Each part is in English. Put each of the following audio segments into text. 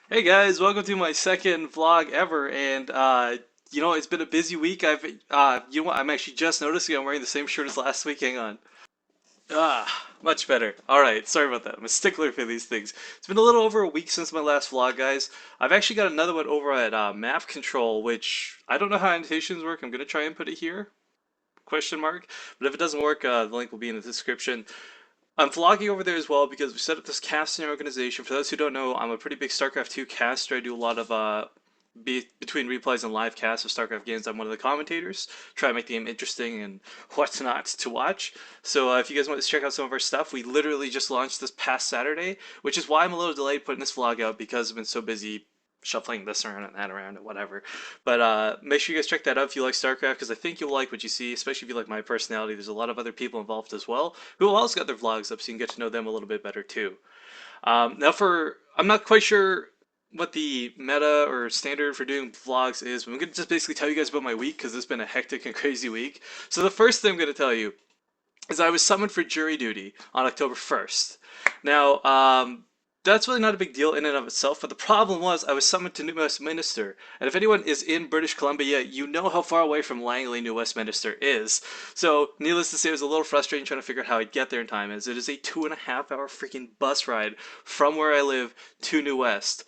Hey guys, welcome to my second vlog ever, and it's been a busy week. I'm actually just noticing I'm wearing the same shirt as last week. Hang on. Much better. All right, sorry about that. I'm a stickler for these things. It's been a little over a week since my last vlog, guys. I've actually got another one over at Map Control, which I don't know how annotations work. I'm gonna try and put it here. Question mark. But if it doesn't work, the link will be in the description. I'm vlogging over there as well because we set up this casting organization. For those who don't know, I'm a pretty big StarCraft 2 caster. I do a lot of between replays and live casts of StarCraft games. I'm one of the commentators. Try to make the game interesting and whatnot to watch. So if you guys want to check out some of our stuff, we literally just launched this past Saturday, which is why I'm a little delayed putting this vlog out because I've been so busy shuffling this around and that around and whatever. But make sure you guys check that out if you like StarCraft because I think you'll like what you see, especially if you like my personality. There's a lot of other people involved as well who also got their vlogs up so you can get to know them a little bit better too. I'm not quite sure what the meta or standard for doing vlogs is, but I'm going to just basically tell you guys about my week because it's been a hectic and crazy week. So the first thing I'm going to tell you is I was summoned for jury duty on October 1st. Now, that's really not a big deal in and of itself, but the problem was I was summoned to New Westminster, and if anyone is in British Columbia, you know how far away from Langley, New Westminster is. So, needless to say, it was a little frustrating trying to figure out how I'd get there in time, as it is a 2.5 hour freaking bus ride from where I live to New West.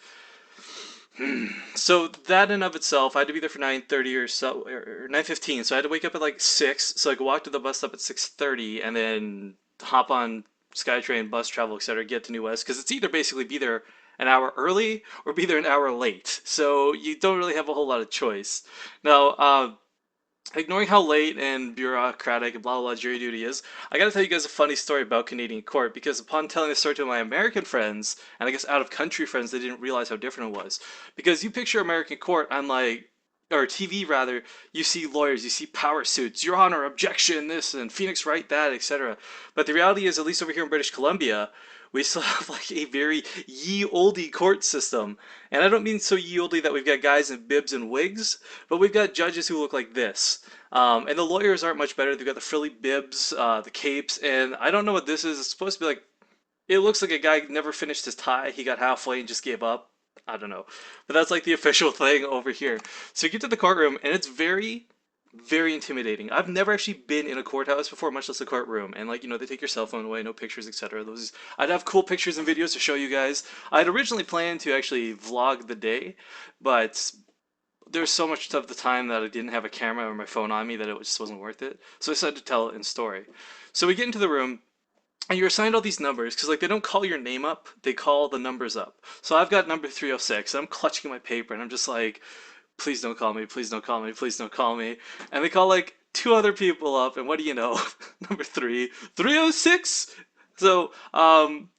So that in of itself, I had to be there for 9:30 or so, or 9:15. So I had to wake up at like 6, so I could walk to the bus stop at 6:30, and then hop on SkyTrain, bus travel, etc. Get to New West because it's either basically be there an hour early or be there an hour late. So you don't really have a whole lot of choice. Now, ignoring how late and bureaucratic and blah blah blah jury duty is, I gotta tell you guys a funny story about Canadian court because upon telling this story to my American friends and I guess out of country friends, they didn't realize how different it was. Because you picture American court on like or TV rather, you see lawyers, you see power suits, Your Honor, objection, this and Phoenix right, that, etc. But the reality is, at least over here in British Columbia, we still have like a very ye olde court system. And I don't mean so ye olde that we've got guys in bibs and wigs, but we've got judges who look like this. And the lawyers aren't much better. They've got the frilly bibs, the capes, and I don't know what this is. It's supposed to be like, it looks like a guy never finished his tie. He got halfway and just gave up. I don't know. But that's like the official thing over here. So you get to the courtroom, and it's very, very intimidating. I've never actually been in a courthouse before, much less a courtroom. And like, they take your cell phone away, no pictures, etc. Those I'd have cool pictures and videos to show you guys. I'd originally planned to actually vlog the day, but there's so much of the time that I didn't have a camera or my phone on me that it just wasn't worth it. So I decided to tell it in story. So we get into the room and you're assigned all these numbers because like they don't call your name up, they call the numbers up. So I've got number 306 and I'm clutching my paper and I'm just like, please don't call me, please don't call me, please don't call me. And they call like two other people up and what do you know? Number 306. So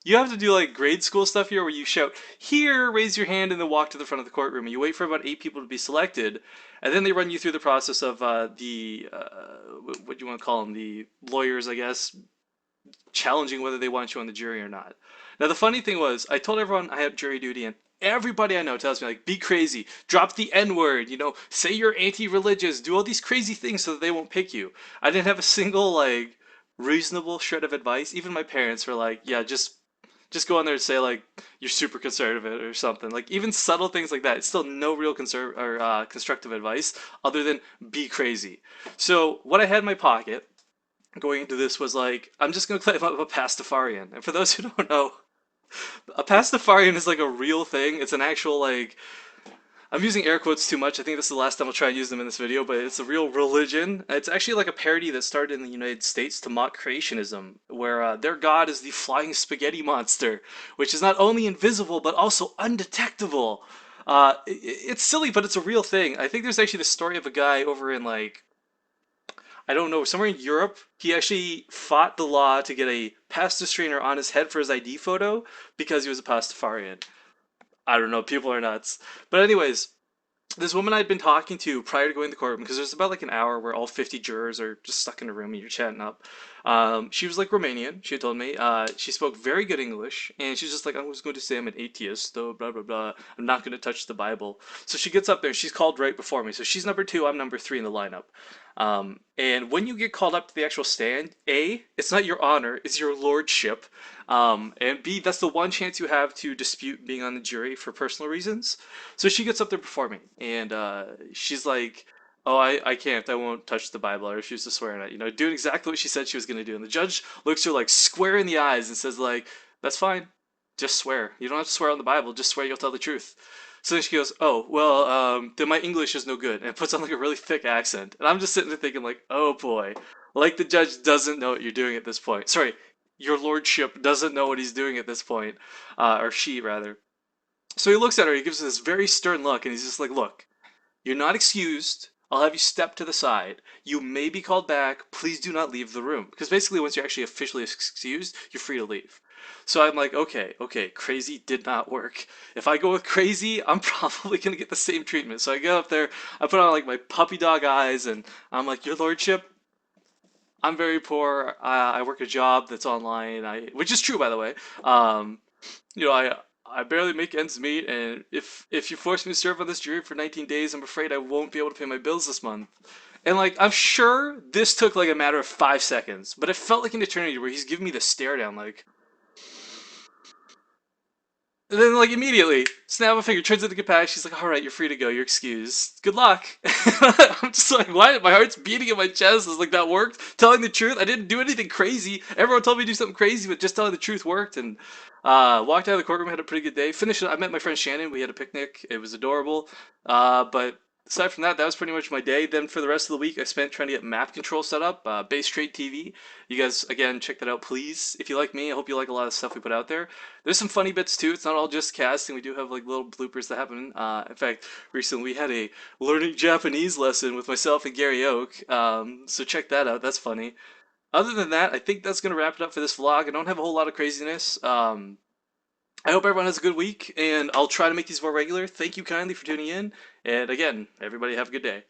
you have to do like grade school stuff here where you shout here, raise your hand, and then walk to the front of the courtroom. And you wait for about 8 people to be selected, and then they run you through the process of what do you want to call them, the lawyers, I guess, challenging whether they want you on the jury or not. Now the funny thing was, I told everyone I had jury duty, and everybody I know tells me like, be crazy, drop the N word, say you're anti-religious, do all these crazy things so that they won't pick you. I didn't have a single like reasonable shred of advice. Even my parents were like, yeah, just go on there and say like you're super conservative or something. Like even subtle things like that. It's still no real constructive advice other than be crazy. So what I had in my pocket going into this was like, I'm just gonna claim I'm a pastafarian. And for those who don't know, a pastafarian is like a real thing. It's an actual like, I'm using air quotes too much. I think this is the last time I'll try and use them in this video, but it's a real religion. It's actually like a parody that started in the United States to mock creationism, where their god is the flying spaghetti monster, which is not only invisible but also undetectable. It's silly, but it's a real thing. I think there's actually the story of a guy over in like, I don't know, somewhere in Europe, he actually fought the law to get a pasta strainer on his head for his ID photo because he was a pastafarian. I don't know, people are nuts. But anyways, this woman I'd been talking to prior to going to the courtroom, because there's about like an hour where all 50 jurors are just stuck in a room and you're chatting up. She was like Romanian, she had told me. She spoke very good English, and she's just like, I was going to say I'm an atheist, though, blah, blah, blah. I'm not going to touch the Bible. So she gets up there, she's called right before me. So she's number 2, I'm number 3 in the lineup. And when you get called up to the actual stand, A, it's not your honor, it's your lordship. And B, that's the one chance you have to dispute being on the jury for personal reasons. So she gets up there performing, and she's like, "Oh, I can't. I won't touch the Bible." Or she was just swearing at, doing exactly what she said she was going to do. And the judge looks her like square in the eyes and says, like, "That's fine. Just swear. You don't have to swear on the Bible. Just swear you'll tell the truth." So then she goes, "Oh, well, then my English is no good," and puts on like a really thick accent. And I'm just sitting there thinking, like, "Oh boy, like the judge doesn't know what you're doing at this point." Sorry, your lordship doesn't know what he's doing at this point, or she rather. So he looks at her, he gives her this very stern look, and he's just like, "Look, you're not excused. I'll have you step to the side. You may be called back. Please do not leave the room." Because basically, once you're actually officially excused, you're free to leave. So I'm like, okay, crazy did not work. If I go with crazy, I'm probably going to get the same treatment. So I go up there, I put on like my puppy dog eyes, and I'm like, "Your lordship, I'm very poor. I work a job that's online, which is true, by the way. Um, I barely make ends meet, and if you force me to serve on this jury for 19 days, I'm afraid I won't be able to pay my bills this month." And like, I'm sure this took like a matter of 5 seconds, but it felt like an eternity where he's giving me the stare down, like, and then, like, immediately, snap a finger, turns it to get back. She's like, "All right, you're free to go. You're excused. Good luck." I'm just like, why? My heart's beating in my chest. It's like, that worked. Telling the truth. I didn't do anything crazy. Everyone told me to do something crazy, but just telling the truth worked. And walked out of the courtroom, had a pretty good day. Finished it. I met my friend Shannon. We had a picnic. It was adorable. But aside from that, that was pretty much my day. Then for the rest of the week, I spent trying to get map control set up, base trade TV. You guys, again, check that out, please. If you like me, I hope you like a lot of stuff we put out there. There's some funny bits too. It's not all just casting. We do have like little bloopers that happen. In fact, recently we had a learning Japanese lesson with myself and Gary Oak. So check that out. That's funny. Other than that, I think that's gonna wrap it up for this vlog. I don't have a whole lot of craziness. I hope everyone has a good week, and I'll try to make these more regular. Thank you kindly for tuning in, and again, everybody have a good day.